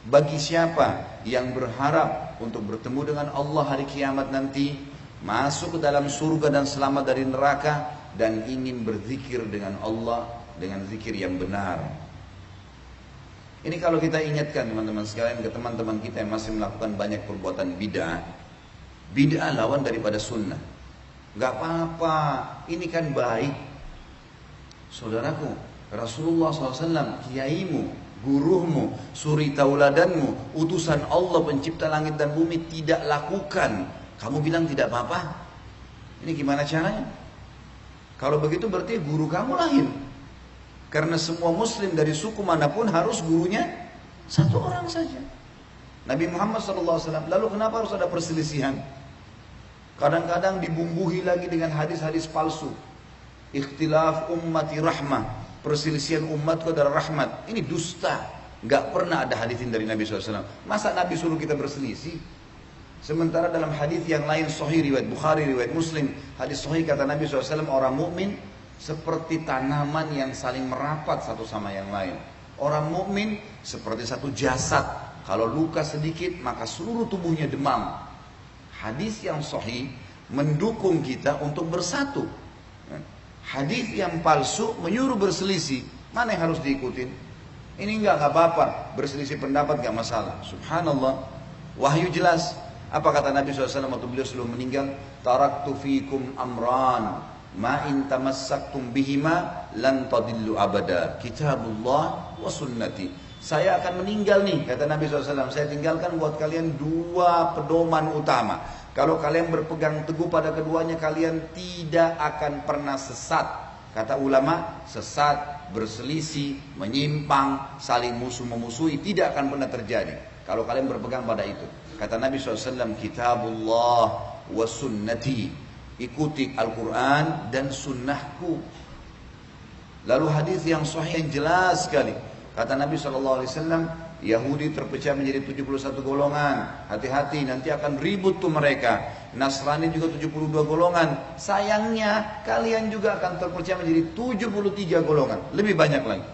Bagi siapa yang berharap untuk bertemu dengan Allah hari kiamat nanti, masuk ke dalam surga dan selamat dari neraka, dan ingin berzikir dengan Allah dengan zikir yang benar. Ini kalau kita ingatkan teman-teman sekalian ke teman-teman kita yang masih melakukan banyak perbuatan bid'ah. Bid'ah lawan daripada sunnah. Gak apa-apa, ini kan baik. Saudaraku, Rasulullah SAW, kiaimu, gurumu, suri tauladanmu, utusan Allah pencipta langit dan bumi tidak lakukan. Kamu bilang tidak apa-apa? Ini gimana caranya? Kalau begitu berarti guru kamu lahir. Karena semua muslim dari suku manapun harus gurunya satu orang saja. Nabi Muhammad SAW. Lalu kenapa harus ada perselisihan? Kadang-kadang dibumbuhi lagi dengan hadis-hadis palsu. Ikhtilaf ummati rahmah. Perselisihan umatku adalah rahmat. Ini dusta. Gak pernah ada hadisin dari Nabi SAW. Masa Nabi suruh kita berselisih? Sementara dalam hadis yang lain sahih riwayat Bukhari, riwayat Muslim, hadis sahih kata Nabi SAW, orang mukmin seperti tanaman yang saling merapat satu sama yang lain. Orang mukmin seperti satu jasad. Kalau luka sedikit maka seluruh tubuhnya demam. Hadis yang sahih mendukung kita untuk bersatu. Hadis yang palsu menyuruh berselisih. Mana yang harus diikutin? Ini enggak apa-apa. Berselisih pendapat enggak masalah. Subhanallah. Wahyu jelas. Apa kata Nabi SAW waktu beliau sebelum meninggal? Taraktu fikum amran. Ma in tamassaktum bihima lan tadillu abada. Kitabullah wa sunnati. Saya akan meninggal nih, kata Nabi SAW. Saya tinggalkan buat kalian dua pedoman utama. Kalau kalian berpegang teguh pada keduanya, kalian tidak akan pernah sesat. Kata ulama, sesat, berselisih, menyimpang, saling musuh-memusuhi tidak akan pernah terjadi kalau kalian berpegang pada itu. Kata Nabi SAW, Kitabullah wa sunnati. Ikuti Al-Quran dan sunnahku. Lalu hadis yang sahih yang jelas sekali. Kata Nabi SAW, Yahudi terpecah menjadi 71 golongan. Hati-hati, nanti akan ribut tuh mereka. Nasrani juga 72 golongan. Sayangnya kalian juga akan terpecah menjadi 73 golongan. Lebih banyak lagi.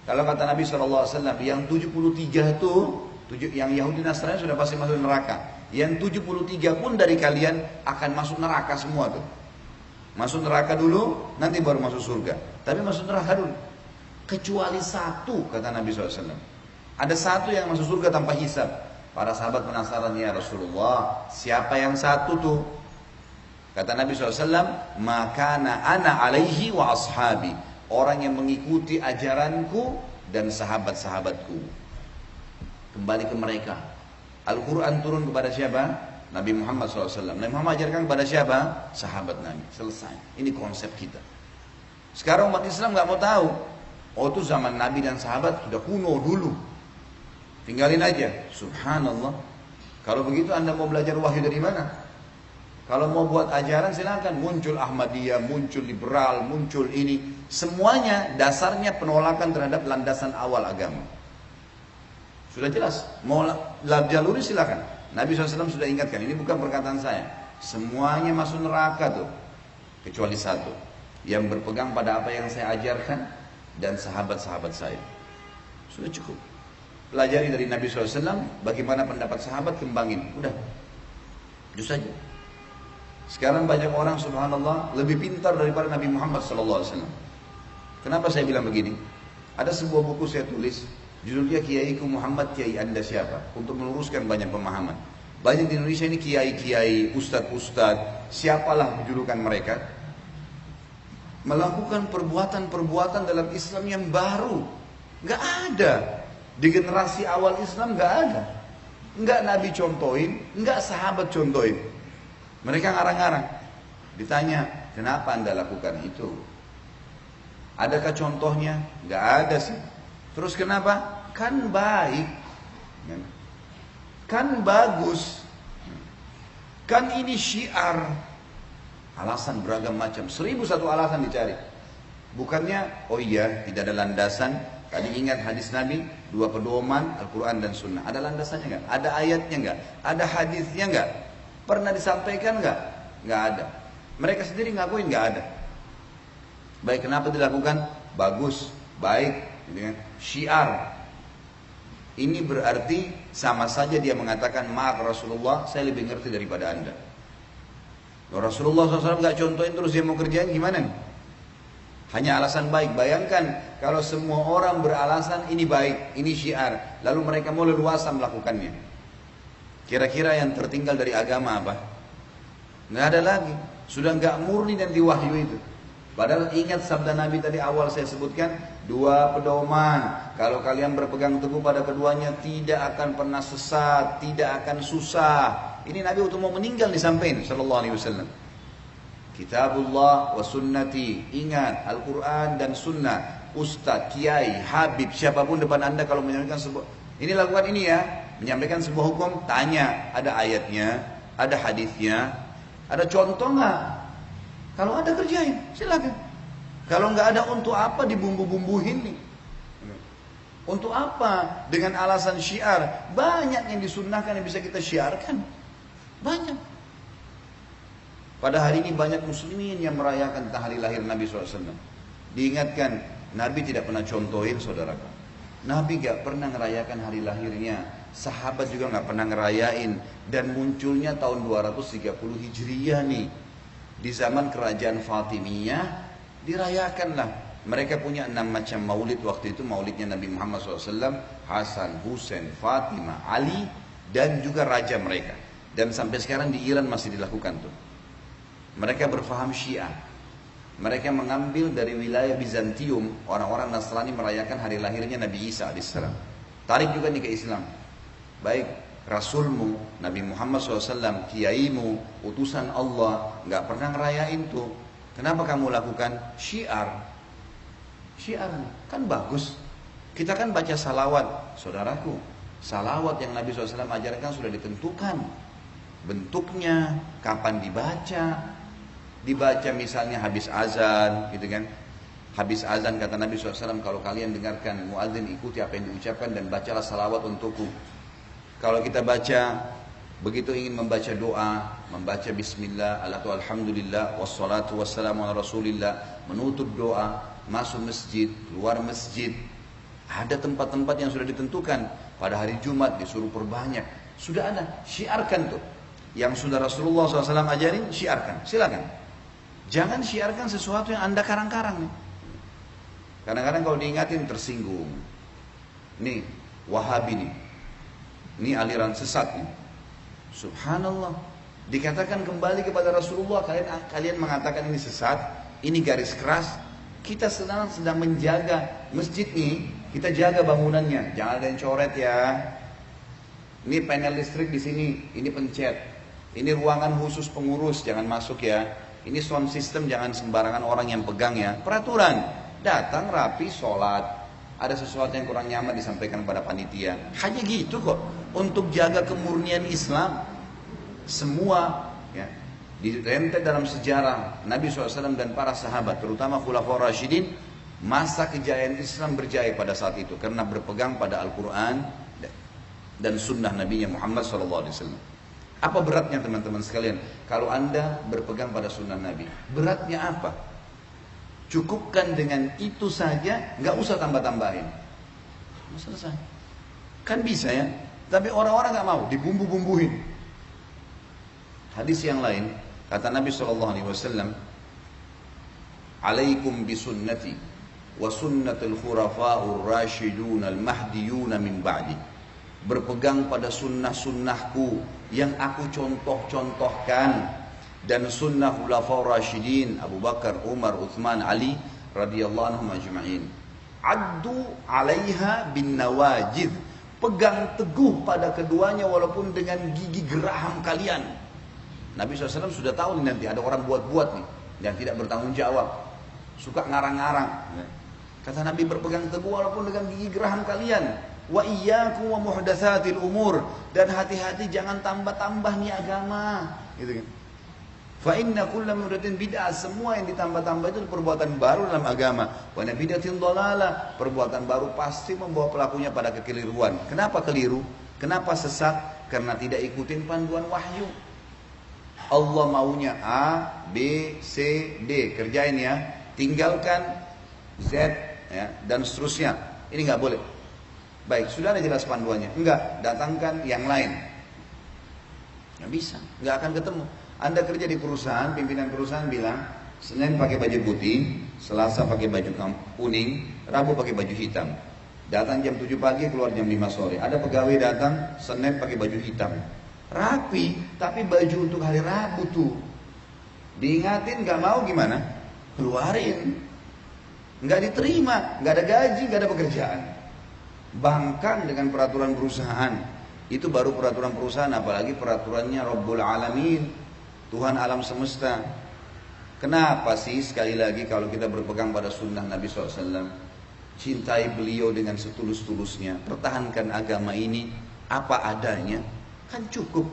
Kalau kata Nabi SAW, yang 73 itu, yang Yahudi Nasrani sudah pasti masuk neraka. Yang 73 pun dari kalian akan masuk neraka semua tuh. Masuk neraka dulu, nanti baru masuk surga. Tapi masuk neraka dulu. Kecuali satu, kata Nabi SAW. Ada satu yang masuk surga tanpa hisab. Para sahabat penasaran, ya Rasulullah, siapa yang satu tuh? Kata Nabi SAW, makana ana alaihi wa ashabi. Orang yang mengikuti ajaranku dan sahabat-sahabatku. Kembali ke mereka. Al-Quran turun kepada siapa? Nabi Muhammad SAW. Nabi Muhammad ajarkan kepada siapa? Sahabat Nabi. Selesai. Ini konsep kita. Sekarang umat Islam gak mau tahu. Oh itu zaman Nabi dan sahabat sudah kuno dulu. Tinggalin aja. Subhanallah. Kalau begitu Anda mau belajar wahyu dari mana? Kalau mau buat ajaran silakan. Muncul Ahmadiyah, muncul liberal, muncul ini. Semuanya dasarnya penolakan terhadap landasan awal agama. Sudah jelas, mau jaluri silakan. Nabi SAW sudah ingatkan, ini bukan perkataan saya. Semuanya masuk neraka tuh, kecuali satu, yang berpegang pada apa yang saya ajarkan dan sahabat-sahabat saya. Sudah cukup. Pelajari dari Nabi SAW, bagaimana pendapat sahabat, kembangin. Udah, itu saja. Sekarang banyak orang subhanallah lebih pintar daripada Nabi Muhammad SAW. Kenapa saya bilang begini? Ada sebuah buku saya tulis. Judulnya Kiaiku Muhammad, kiai Anda siapa? Untuk meluruskan banyak pemahaman. Banyak di Indonesia ini kiai-kiai, ustad-ustad, siapalah julukan mereka, melakukan perbuatan-perbuatan dalam Islam yang baru. Gak ada. Di generasi awal Islam gak ada. Gak Nabi contohin, gak sahabat contohin. Mereka ngarang-ngarang. Ditanya, kenapa Anda lakukan itu? Adakah contohnya? Gak ada sih. Terus kenapa? Kan baik. Kan bagus. Kan ini syiar. Alasan beragam macam. 1001 alasan dicari. Bukannya, oh iya tidak ada landasan. Tadi ingat hadis Nabi, dua pedoman, Al-Quran dan Sunnah. Ada landasannya enggak? Ada ayatnya enggak? Ada hadisnya enggak? Pernah disampaikan enggak? Enggak ada. Mereka sendiri ngakuin enggak ada. Baik, kenapa dilakukan? Bagus, baik. Syiar. Ini berarti sama saja dia mengatakan, maaf Rasulullah, saya lebih ngerti daripada anda. Rasulullah SAW gak contohin terus dia mau kerjain gimana nih? Hanya alasan baik. Bayangkan kalau semua orang beralasan ini baik, ini syiar, lalu mereka mau leluasa melakukannya. Kira-kira yang tertinggal dari agama apa? Nggak ada lagi. Sudah nggak murni dan diwahyu itu. Padahal ingat sabda Nabi tadi awal saya sebutkan, dua pedoman. Kalau kalian berpegang teguh pada keduanya, tidak akan pernah sesat, tidak akan susah. Ini Nabi waktu mau meninggal disampaikan sallallahu alaihi wasallam. Kitabullah wa sunnati. Ingat Al-Quran dan sunnah. Ustaz, kiai, habib, siapapun depan anda kalau menyampaikan sebuah, ini lakukan ini ya. Menyampaikan sebuah hukum, tanya, ada ayatnya, ada hadisnya, ada contoh nggak? Kalau ada kerjain, silakan. Kalau nggak ada, untuk apa dibumbu-bumbuhin nih? Untuk apa? Dengan alasan syiar. Banyak yang disunnahkan yang bisa kita syiarkan. Banyak. Pada hari ini banyak muslimin yang merayakan hari lahir Nabi SAW. Diingatkan, Nabi tidak pernah contohin saudaraku. Nabi gak pernah ngerayakan hari lahirnya. Sahabat juga gak pernah ngerayain. Dan munculnya tahun 230 Hijriyah nih. Di zaman kerajaan Fatimiyah, dirayakanlah. Mereka punya 6 macam maulid waktu itu. Maulidnya Nabi Muhammad SAW, Hasan, Husain, Fatimah, Ali, dan juga raja mereka. Dan sampai sekarang di Iran masih dilakukan tuh. Mereka berfaham Syiah. Mereka mengambil dari wilayah Bizantium, orang-orang Nasrani merayakan hari lahirnya Nabi Isa AS. Tarik juga nih ke Islam. Baik Rasulmu, Nabi Muhammad SAW, kiaimu, utusan Allah, nggak pernah ngerayain tuh. Kenapa kamu lakukan? Syiar. Syiar kan bagus. Kita kan baca salawat, saudaraku. Salawat yang Nabi SAW ajarkan sudah ditentukan. Bentuknya, kapan dibaca. Dibaca misalnya habis azan, gitu kan. Habis azan kata Nabi SAW, kalau kalian dengarkan muadzin, ikuti apa yang diucapkan dan bacalah salawat untukku. Kalau kita baca, begitu ingin membaca doa, membaca bismillah, alhamdulillah, wassalatu wassalamu ala rasulillah, menutup doa, masuk masjid, keluar masjid. Ada tempat-tempat yang sudah ditentukan. Pada hari Jumat disuruh perbanyak. Sudah ada, syiarkan tuh. Yang sudah Rasulullah SAW ajarin, syiarkan, silakan. Jangan syiarkan sesuatu yang anda karang-karang nih. Kadang-kadang kalau diingatin tersinggung. Nih, Wahabi nih. Ini aliran sesat nih. Subhanallah. Dikatakan kembali kepada Rasulullah, kalian mengatakan ini sesat, ini garis keras. Kita sedang menjaga masjid nih, kita jaga bangunannya. Jangan ada yang coret ya. Ini panel listrik di sini, ini pencet. Ini ruangan khusus pengurus, jangan masuk ya. Ini sound system, jangan sembarangan orang yang pegang ya. Peraturan, datang rapi, sholat. Ada sesuatu yang kurang nyaman disampaikan kepada panitia. Hanya gitu kok. Untuk jaga kemurnian Islam. Semua ya, direntet dalam sejarah Nabi SAW dan para sahabat, terutama Khulafaur Rasyidin. Masa kejayaan Islam berjaya pada saat itu. Karena berpegang pada Al-Quran dan sunnah Nabi Muhammad SAW. Apa beratnya teman-teman sekalian? Kalau anda berpegang pada sunnah Nabi, beratnya apa? Cukupkan dengan itu saja, nggak usah tambah-tambahin. Selesai. Kan bisa ya? Tapi orang-orang nggak mau, dibumbu-bumbuhin. Hadis yang lain, kata Nabi SAW, Alaikum bisunnati wa sunnatul khurafa'ur rasyidun al-mahdiyun min ba'di. Berpegang pada sunnah-sunnahku yang aku contoh-contohkan, dan sunnah khulafaur rasyidin Abu Bakar, Umar, Uthman, Ali radhiyallahu anhum ajma'in. Addu 'alaiha bin nawajid. Pegang teguh pada keduanya walaupun dengan gigi geraham kalian. Nabi SAW sudah tahu nih, nanti ada orang buat-buat nih yang tidak bertanggung jawab, suka ngarang-ngarang. Kata Nabi, berpegang teguh walaupun dengan gigi geraham kalian. Wa iyyakum wa muhdatsatil umur, dan hati-hati jangan tambah-tambah nih agama, gitu kan. Fa inna kulla muhdatsin bid'ah, semua yang ditambah-tambah itu perbuatan baru dalam agama. Wa bid'atin dhalalah, perbuatan baru pasti membawa pelakunya pada kekeliruan. Kenapa keliru? Kenapa sesat? Karena tidak ikutin panduan wahyu. Allah maunya A, B, C, D, kerjain ya. Tinggalkan Z ya, dan seterusnya. Ini nggak boleh. Baik, sudah ada jelas panduannya. Enggak, datangkan yang lain. Nggak bisa, nggak akan ketemu. Anda kerja di perusahaan, pimpinan perusahaan bilang, Senin pakai baju putih, Selasa pakai baju kuning, Rabu pakai baju hitam. Datang jam 7 pagi, keluar jam 5 sore. Ada pegawai datang, Senin pakai baju hitam. Rapi, tapi baju untuk hari Rabu tuh. Diingatin nggak mau gimana? Keluarin. Nggak diterima, nggak ada gaji, nggak ada pekerjaan. Bangkang dengan peraturan perusahaan. Itu baru peraturan perusahaan, apalagi peraturannya Rabbul Alamin, Tuhan alam semesta. Kenapa sih sekali lagi kalau kita berpegang pada sunnah Nabi SAW, cintai beliau dengan setulus-tulusnya, pertahankan agama ini apa adanya, kan cukup.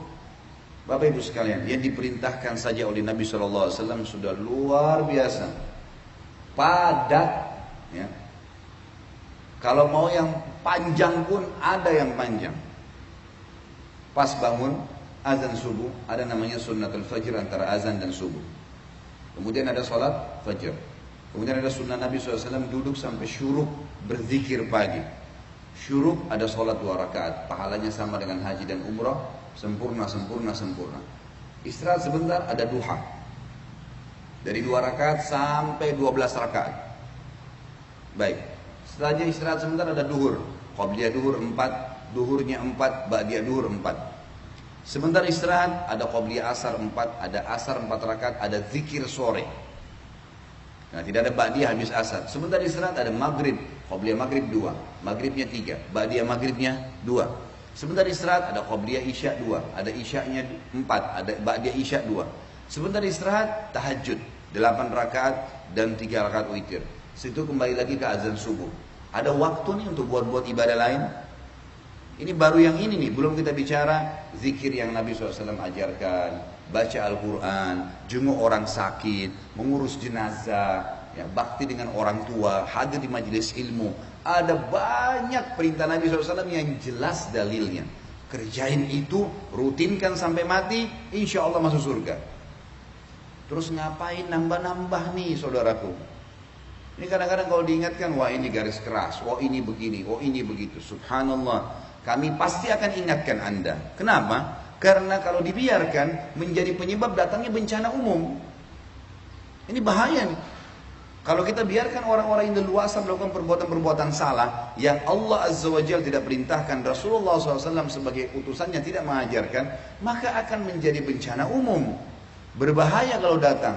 Bapak Ibu sekalian, yang diperintahkan saja oleh Nabi SAW sudah luar biasa, padat. Ya. Kalau mau yang panjang pun ada yang panjang. Pas bangun azan subuh, ada namanya sunnatul fajr antara azan dan subuh. Kemudian ada sholat fajr. Kemudian ada sunnah Nabi SAW duduk sampai syuruk berzikir pagi. Syuruk ada sholat 2 rakaat, pahalanya sama dengan haji dan umrah, sempurna. Istirahat sebentar, ada duha. Dari 2 rakaat sampai 12 rakaat. Baik, setelahnya istirahat sebentar ada duhur. Qabliyah duhur 4, duhurnya 4, ba'diyah duhur 4. Sebentar istirahat, ada qabliyah asar 4, ada asar 4 rakaat, ada zikir sore. Nah, tidak ada ba'diyah habis asar. Sebentar istirahat ada maghrib, qabliyah maghrib 2, maghribnya 3, ba'diyah maghribnya 2. Sebentar istirahat ada qabliyah isya 2, ada isyanya 4, ada ba'diyah isya 2. Sebentar istirahat tahajud 8 rakaat dan 3 rakaat witir. Situ kembali lagi ke azan subuh. Ada waktu nih untuk buat ibadah lain. Ini baru yang ini nih, belum kita bicara zikir yang Nabi SAW ajarkan, baca Al-Quran, jenguk orang sakit, mengurus jenazah, ya, bakti dengan orang tua, hadir di majelis ilmu. Ada banyak perintah Nabi SAW yang jelas dalilnya. Kerjain itu, rutinkan sampai mati, insya Allah masuk surga. Terus ngapain nambah-nambah nih saudaraku? Ini kadang-kadang kalau diingatkan, wah ini garis keras, wah ini begini, wah ini begitu. Subhanallah. Kami pasti akan ingatkan Anda. Kenapa? Karena kalau dibiarkan menjadi penyebab datangnya bencana umum. Ini bahaya nih. Kalau kita biarkan orang-orang yang leluasa melakukan perbuatan-perbuatan salah yang Allah Azza wa Jalla tidak perintahkan, Rasulullah SAW sebagai utusannya tidak mengajarkan, maka akan menjadi bencana umum. Berbahaya kalau datang.